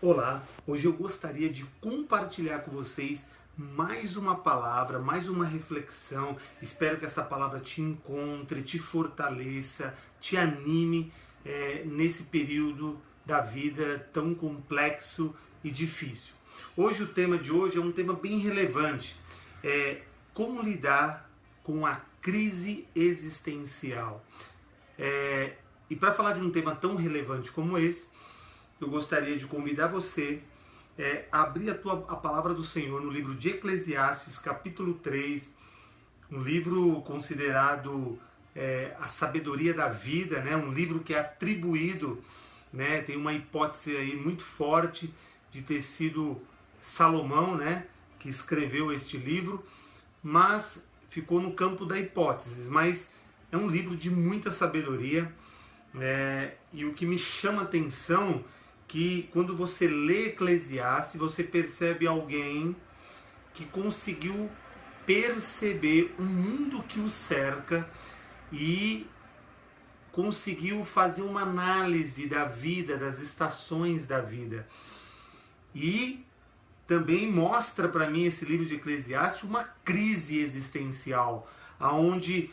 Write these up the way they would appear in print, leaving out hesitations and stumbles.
Olá, hoje eu gostaria de compartilhar com vocês mais uma palavra, mais uma reflexão. Espero que essa palavra te encontre, te fortaleça, te anime nesse período da vida tão complexo e difícil. Hoje o tema de hoje é um tema bem relevante. Como lidar com a crise existencial. E para falar de um tema tão relevante como esse, eu gostaria de convidar você a abrir a palavra do Senhor no livro de Eclesiastes, capítulo 3, um livro considerado a sabedoria da vida, né? Um livro que é atribuído, né? Tem uma hipótese aí muito forte de ter sido Salomão, né? Que escreveu este livro, mas ficou no campo da hipótese, mas é um livro de muita sabedoria, e o que me chama a atenção que quando você lê Eclesiastes, você percebe alguém que conseguiu perceber o mundo que o cerca e conseguiu fazer uma análise da vida, das estações da vida. E também mostra para mim esse livro de Eclesiastes uma crise existencial, aonde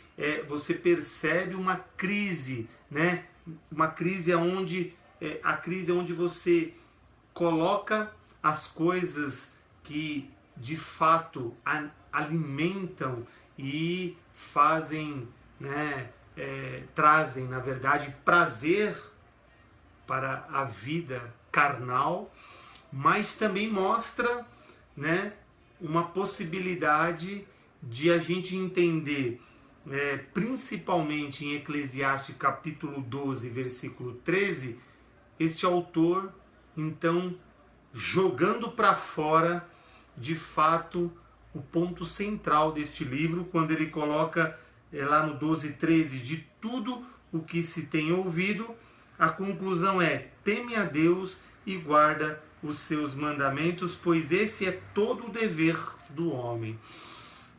você percebe uma crise, né? Uma crise onde a crise é onde você coloca as coisas que de fato alimentam e fazem, né, trazem, na verdade, prazer para a vida carnal, mas também mostra, né, uma possibilidade de a gente entender, principalmente em Eclesiastes capítulo 12, versículo 13, este autor, então, jogando para fora, de fato, o ponto central deste livro, quando ele coloca lá no 12:13, de tudo o que se tem ouvido, a conclusão é: teme a Deus e guarda os seus mandamentos, pois esse é todo o dever do homem.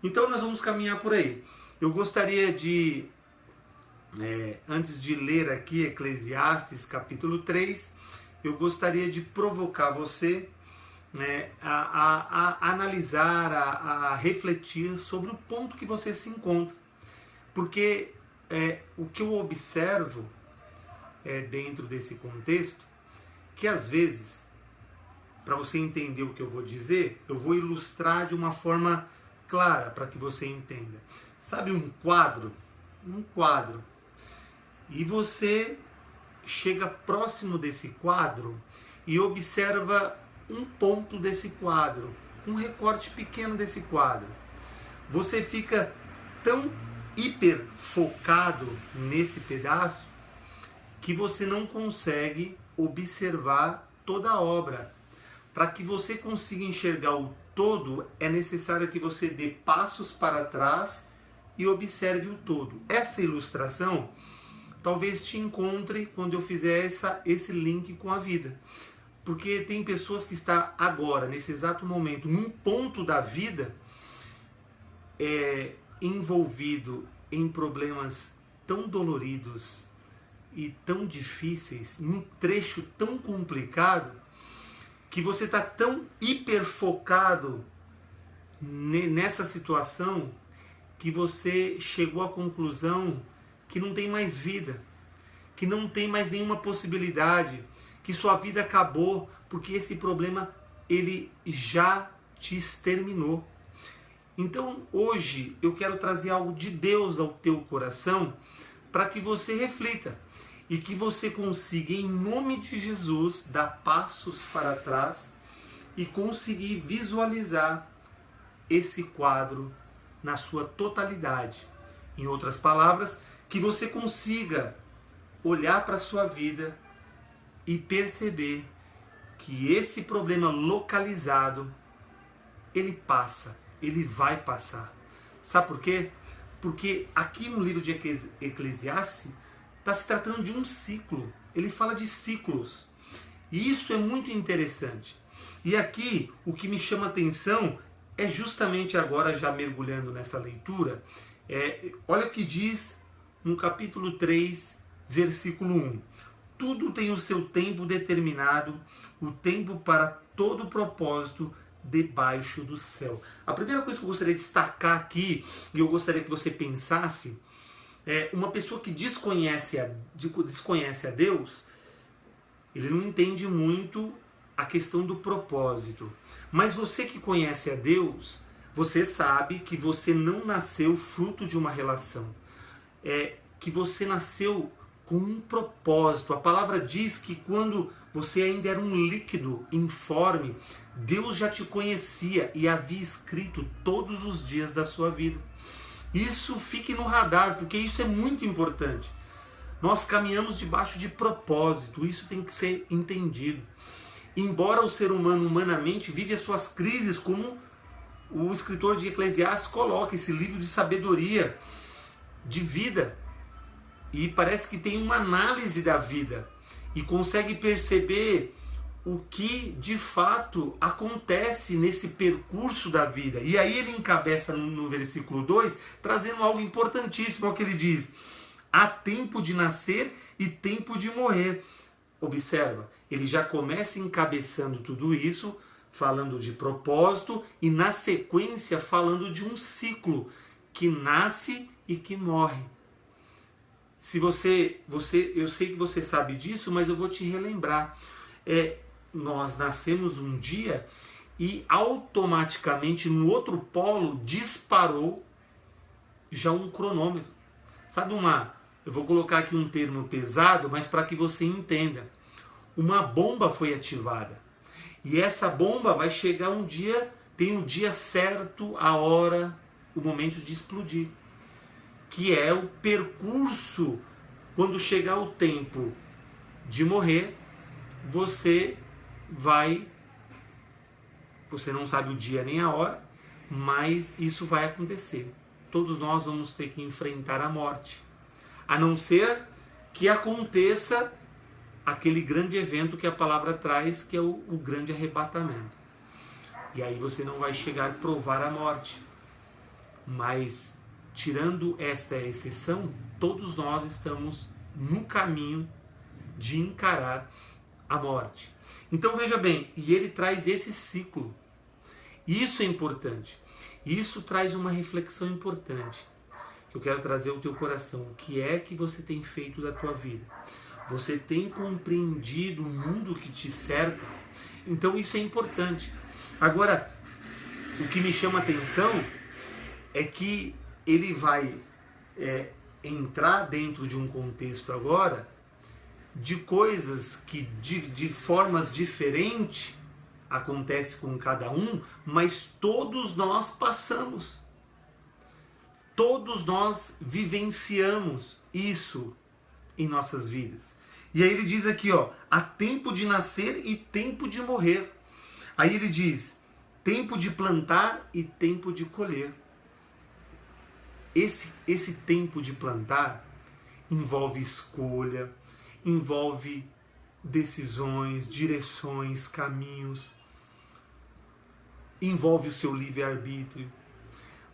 Então nós vamos caminhar por aí. Eu gostaria de, antes de ler aqui Eclesiastes capítulo 3, eu gostaria de provocar você a analisar, a refletir sobre o ponto que você se encontra. Porque o que eu observo dentro desse contexto, que às vezes, para você entender o que eu vou dizer, eu vou ilustrar de uma forma clara para que você entenda. Sabe um quadro? Um quadro. E você chega próximo desse quadro e observa um ponto desse quadro, um recorte pequeno desse quadro. Você fica tão hiper focado nesse pedaço que você não consegue observar toda a obra. Para que você consiga enxergar o todo, é necessário que você dê passos para trás e observe o todo. Essa ilustração talvez te encontre quando eu fizer esse link com a vida. Porque tem pessoas que estão agora, nesse exato momento, num ponto da vida, envolvido em problemas tão doloridos e tão difíceis, num trecho tão complicado, que você está tão hiperfocado nessa situação que você chegou à conclusão que não tem mais vida, que não tem mais nenhuma possibilidade, que sua vida acabou, porque esse problema ele já te exterminou. Então hoje eu quero trazer algo de Deus ao teu coração para que você reflita e que você consiga, em nome de Jesus, dar passos para trás e conseguir visualizar esse quadro na sua totalidade. Em outras palavras, que você consiga olhar para a sua vida e perceber que esse problema localizado, ele passa, ele vai passar. Sabe por quê? Porque aqui no livro de Eclesiastes está se tratando de um ciclo. Ele fala de ciclos. E isso é muito interessante. E aqui o que me chama a atenção é justamente agora, já mergulhando nessa leitura, olha o que diz no capítulo 3, versículo 1. tudo tem o seu tempo determinado, o tempo para todo propósito debaixo do céu. A primeira coisa que eu gostaria de destacar aqui, e eu gostaria que você pensasse, é uma pessoa que desconhece a Deus, ele não entende muito a questão do propósito. Mas você que conhece a Deus, você sabe que você não nasceu fruto de uma relação. Que você nasceu com um propósito. A palavra diz que quando você ainda era um líquido informe, Deus já te conhecia e havia escrito todos os dias da sua vida. Isso fique no radar, porque isso é muito importante. Nós caminhamos debaixo de propósito, isso tem que ser entendido. Embora o ser humano humanamente vive as suas crises, como o escritor de Eclesiastes coloca, esse livro de sabedoria, de vida, e parece que tem uma análise da vida e consegue perceber o que de fato acontece nesse percurso da vida. E aí ele encabeça no versículo 2, trazendo algo importantíssimo, que ele diz: há tempo de nascer e tempo de morrer. Observa, ele já começa encabeçando tudo isso, falando de propósito, e na sequência falando de um ciclo que nasce e que morre. Se eu sei que você sabe disso, mas eu vou te relembrar. Nós nascemos um dia e automaticamente no outro polo disparou já um cronômetro. Sabe eu vou colocar aqui um termo pesado, mas para que você entenda. Uma bomba foi ativada. E essa bomba vai chegar um dia, tem um dia certo, a hora, o momento de explodir. Que é o percurso, quando chegar o tempo de morrer, você não sabe o dia nem a hora, mas isso vai acontecer. Todos nós vamos ter que enfrentar a morte. A não ser que aconteça aquele grande evento que a palavra traz, que é o grande arrebatamento. E aí você não vai chegar a provar a morte. Mas, tirando esta exceção, todos nós estamos no caminho de encarar a morte. Então veja bem, e ele traz esse ciclo. Isso é importante. Isso traz uma reflexão importante que eu quero trazer ao teu coração. O que é que você tem feito da tua vida? Você tem compreendido o mundo que te cerca? Então isso é importante. Agora, o que me chama a atenção é que ele vai entrar dentro de um contexto agora de coisas que de formas diferentes acontece com cada um, mas todos nós passamos. Todos nós vivenciamos isso em nossas vidas. E aí ele diz aqui, há tempo de nascer e tempo de morrer. Aí ele diz, tempo de plantar e tempo de colher. Esse tempo de plantar envolve escolha, envolve decisões, direções, caminhos, envolve o seu livre-arbítrio.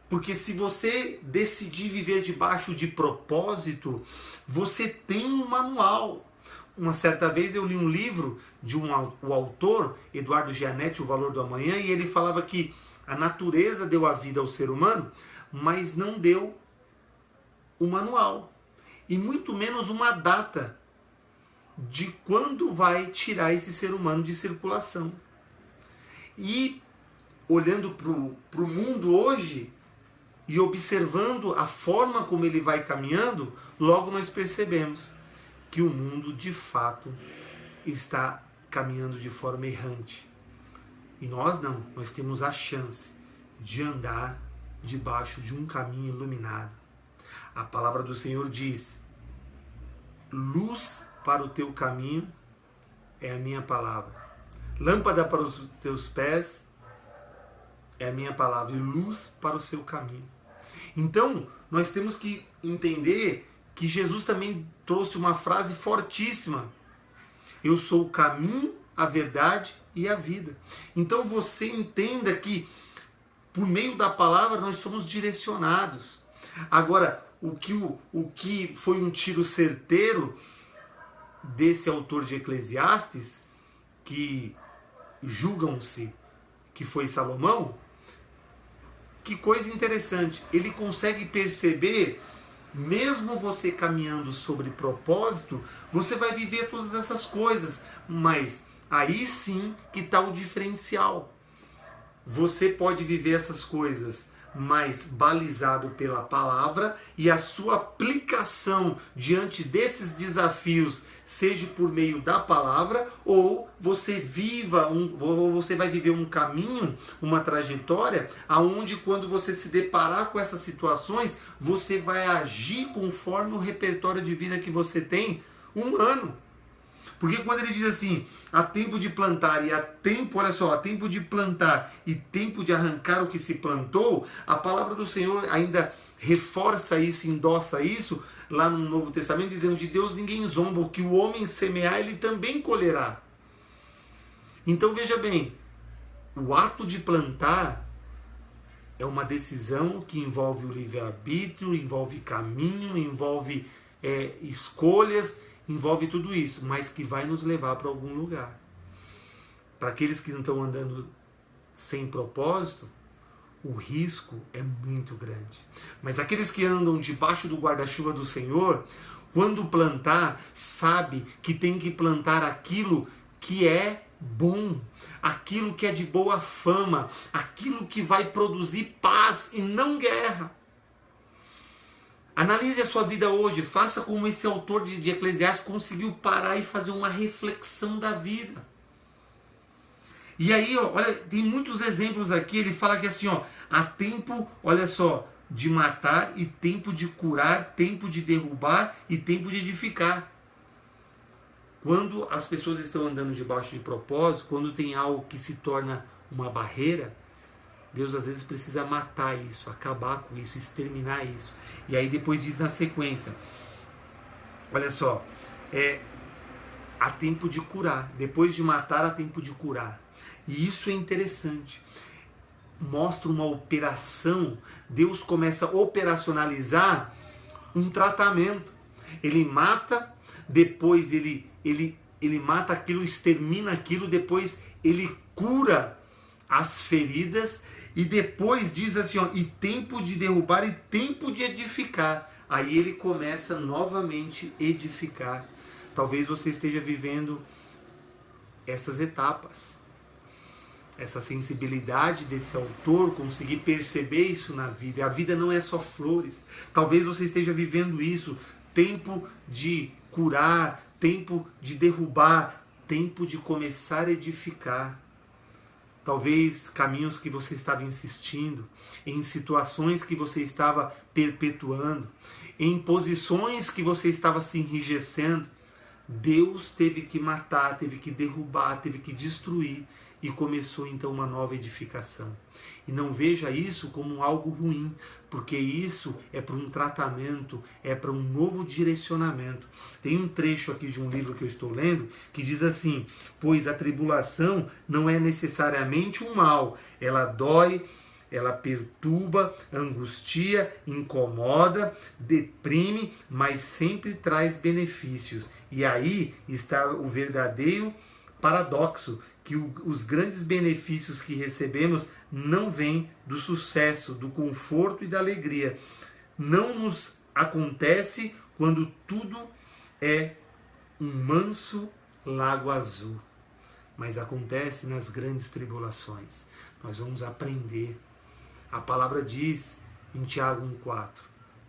Porque se você decidir viver debaixo de propósito, você tem um manual. Uma certa vez eu li um livro de o autor, Eduardo Gianetti, O Valor do Amanhã, e ele falava que a natureza deu a vida ao ser humano, mas não deu o manual. E muito menos uma data de quando vai tirar esse ser humano de circulação. E olhando para o mundo hoje e observando a forma como ele vai caminhando, logo nós percebemos que o mundo de fato está caminhando de forma errante. E nós não, nós temos a chance de andar debaixo de um caminho iluminado. A palavra do Senhor diz: luz para o teu caminho é a minha palavra. Lâmpada para os teus pés é a minha palavra, e luz para o seu caminho. Então, nós temos que entender que Jesus também trouxe uma frase fortíssima: eu sou o caminho, a verdade e a vida. Então você entenda que por meio da palavra nós somos direcionados. Agora, o que foi um tiro certeiro desse autor de Eclesiastes, que julgam-se que foi Salomão, que coisa interessante, ele consegue perceber, mesmo você caminhando sobre propósito, você vai viver todas essas coisas, mas aí sim que está o diferencial. Você pode viver essas coisas mais balizado pela palavra, e a sua aplicação diante desses desafios seja por meio da palavra, ou você você vai viver um caminho, uma trajetória, aonde quando você se deparar com essas situações, você vai agir conforme o repertório de vida que você tem humano. Porque quando ele diz assim, há tempo de plantar e há tempo, olha só, há tempo de plantar e tempo de arrancar o que se plantou, a palavra do Senhor ainda reforça isso, endossa isso, lá no Novo Testamento, dizendo, de Deus ninguém zomba, o que o homem semear, ele também colherá. Então veja bem, o ato de plantar é uma decisão que envolve o livre-arbítrio, envolve caminho, envolve escolhas, envolve tudo isso, mas que vai nos levar para algum lugar. Para aqueles que não estão andando sem propósito, o risco é muito grande. Mas aqueles que andam debaixo do guarda-chuva do Senhor, quando plantar, sabe que tem que plantar aquilo que é bom, aquilo que é de boa fama, aquilo que vai produzir paz e não guerra. Analise a sua vida hoje, faça como esse autor de Eclesiastes conseguiu parar e fazer uma reflexão da vida. E aí, ó, olha, tem muitos exemplos aqui, ele fala que assim, ó, há tempo, olha só, de matar e tempo de curar, tempo de derrubar e tempo de edificar. Quando as pessoas estão andando debaixo de propósito, quando tem algo que se torna uma barreira, Deus às vezes precisa matar isso, acabar com isso, exterminar isso. E aí depois diz na sequência, olha só, há tempo de curar. Depois de matar, há tempo de curar. E isso é interessante. Mostra uma operação. Deus começa a operacionalizar um tratamento. Ele mata, depois ele mata aquilo, extermina aquilo, depois ele cura as feridas, e depois diz assim, ó, e tempo de derrubar e tempo de edificar. Aí ele começa novamente a edificar. Talvez você esteja vivendo essas etapas. Essa sensibilidade desse autor, conseguir perceber isso na vida. A vida não é só flores. Talvez você esteja vivendo isso. Tempo de curar, tempo de derrubar, tempo de começar a edificar. Talvez caminhos que você estava insistindo, em situações que você estava perpetuando, em posições que você estava se enrijecendo. Deus teve que matar, teve que derrubar, teve que destruir, e começou então uma nova edificação. E não veja isso como algo ruim, porque isso é para um tratamento, é para um novo direcionamento. Tem um trecho aqui de um livro que eu estou lendo que diz assim, pois a tribulação não é necessariamente um mal, ela dói, ela perturba, angustia, incomoda, deprime, mas sempre traz benefícios. E aí está o verdadeiro paradoxo, que os grandes benefícios que recebemos não vêm do sucesso, do conforto e da alegria. Não nos acontece quando tudo é um manso lago azul, mas acontece nas grandes tribulações. Nós vamos aprender. A palavra diz em Tiago 1,4,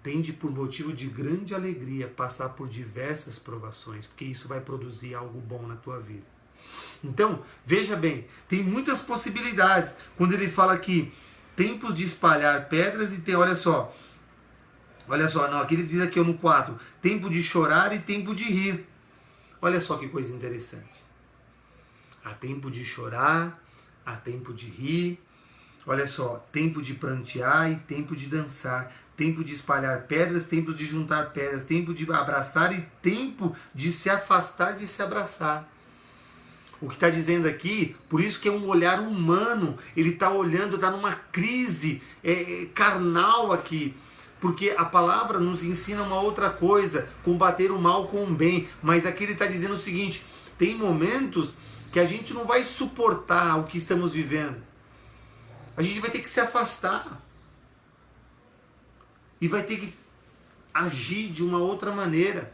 tende por motivo de grande alegria passar por diversas provações, porque isso vai produzir algo bom na tua vida. Então, veja bem, tem muitas possibilidades. Quando ele fala aqui, tempos de espalhar pedras e tem, olha só, não, aqui ele diz aqui no 4, tempo de chorar e tempo de rir. Olha só que coisa interessante. Há tempo de chorar, há tempo de rir. Olha só, tempo de prantear e tempo de dançar. Tempo de espalhar pedras, tempo de juntar pedras, tempo de abraçar e tempo de se afastar de se abraçar. O que está dizendo aqui, por isso que é um olhar humano, ele está olhando, está numa crise carnal aqui. Porque a palavra nos ensina uma outra coisa, combater o mal com o bem. Mas aqui ele está dizendo o seguinte, tem momentos que a gente não vai suportar o que estamos vivendo. A gente vai ter que se afastar. E vai ter que agir de uma outra maneira.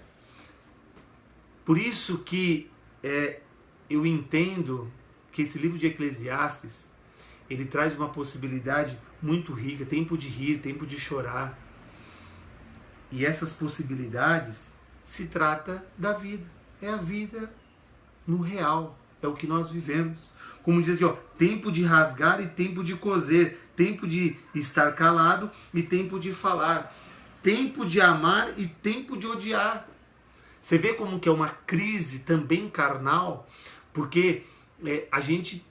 Por isso que eu entendo que esse livro de Eclesiastes, ele traz uma possibilidade muito rica, tempo de rir, tempo de chorar. E essas possibilidades se trata da vida. É a vida no real, é o que nós vivemos. Como diz aqui, ó, tempo de rasgar e tempo de coser, tempo de estar calado e tempo de falar, tempo de amar e tempo de odiar. Você vê como que é uma crise também carnal, porque a gente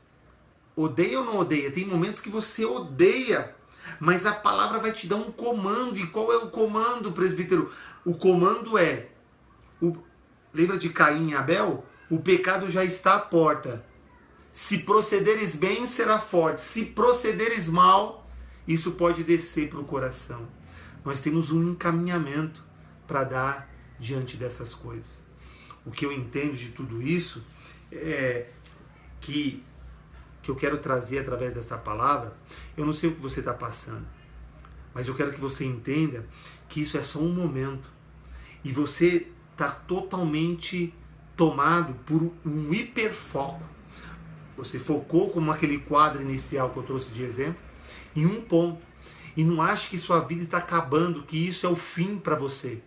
odeia ou não odeia? Tem momentos que você odeia, mas a palavra vai te dar um comando. E qual é o comando, presbítero? O comando lembra de Caim e Abel? O pecado já está à porta. Se procederes bem, será forte. Se procederes mal, isso pode descer para o coração. Nós temos um encaminhamento para dar diante dessas coisas. O que eu entendo de tudo isso é que eu quero trazer através desta palavra. Eu não sei o que você está passando, mas eu quero que você entenda que isso é só um momento. E você está totalmente tomado por um hiperfoco. Você focou, como aquele quadro inicial que eu trouxe de exemplo, em um ponto. E não ache que sua vida está acabando, que isso é o fim para você.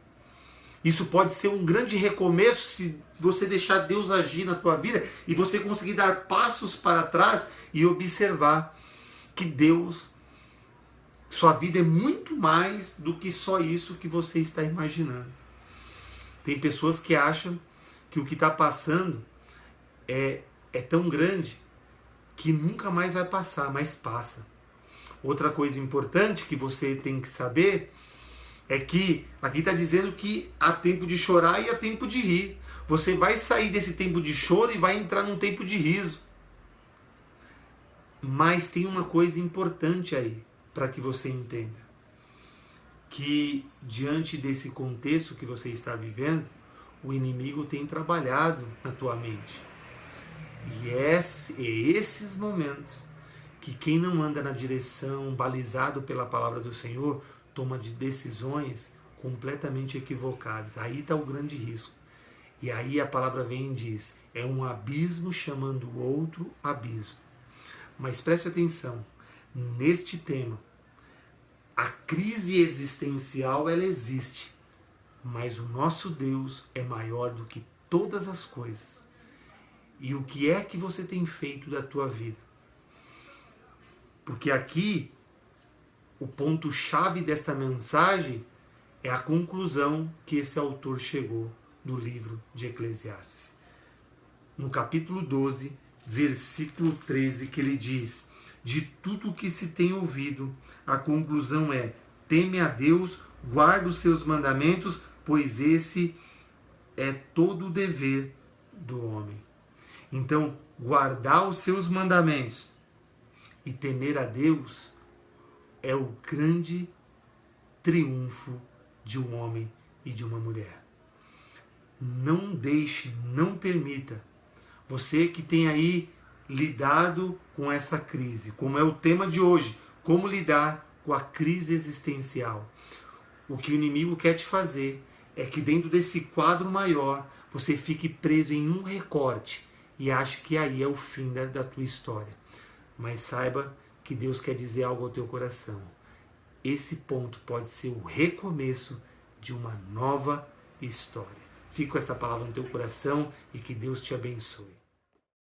Isso pode ser um grande recomeço se você deixar Deus agir na tua vida e você conseguir dar passos para trás e observar que Deus, sua vida é muito mais do que só isso que você está imaginando. Tem pessoas que acham que o que está passando é tão grande que nunca mais vai passar, mas passa. Outra coisa importante que você tem que saber é que aqui está dizendo que há tempo de chorar e há tempo de rir. Você vai sair desse tempo de choro e vai entrar num tempo de riso. Mas tem uma coisa importante aí, para que você entenda. Que diante desse contexto que você está vivendo, o inimigo tem trabalhado na tua mente. E é esses momentos que quem não anda na direção, balizado pela palavra do Senhor, toma de decisões completamente equivocadas. Aí está o grande risco. E aí a palavra vem e diz, é um abismo chamando o outro abismo. Mas preste atenção, neste tema, a crise existencial ela existe, mas o nosso Deus é maior do que todas as coisas. E o que é que você tem feito da tua vida? Porque aqui, o ponto-chave desta mensagem é a conclusão que esse autor chegou no livro de Eclesiastes. No capítulo 12, versículo 13, que ele diz, de tudo o que se tem ouvido, a conclusão é, teme a Deus, guarda os seus mandamentos, pois esse é todo o dever do homem. Então, guardar os seus mandamentos e temer a Deus é o grande triunfo de um homem e de uma mulher. Não deixe, não permita. Você que tem aí lidado com essa crise, como é o tema de hoje, como lidar com a crise existencial. O que o inimigo quer te fazer é que dentro desse quadro maior, você fique preso em um recorte e ache que aí é o fim da tua história. Mas saiba que Deus quer dizer algo ao teu coração. Esse ponto pode ser o recomeço de uma nova história. Fique com esta palavra no teu coração e que Deus te abençoe.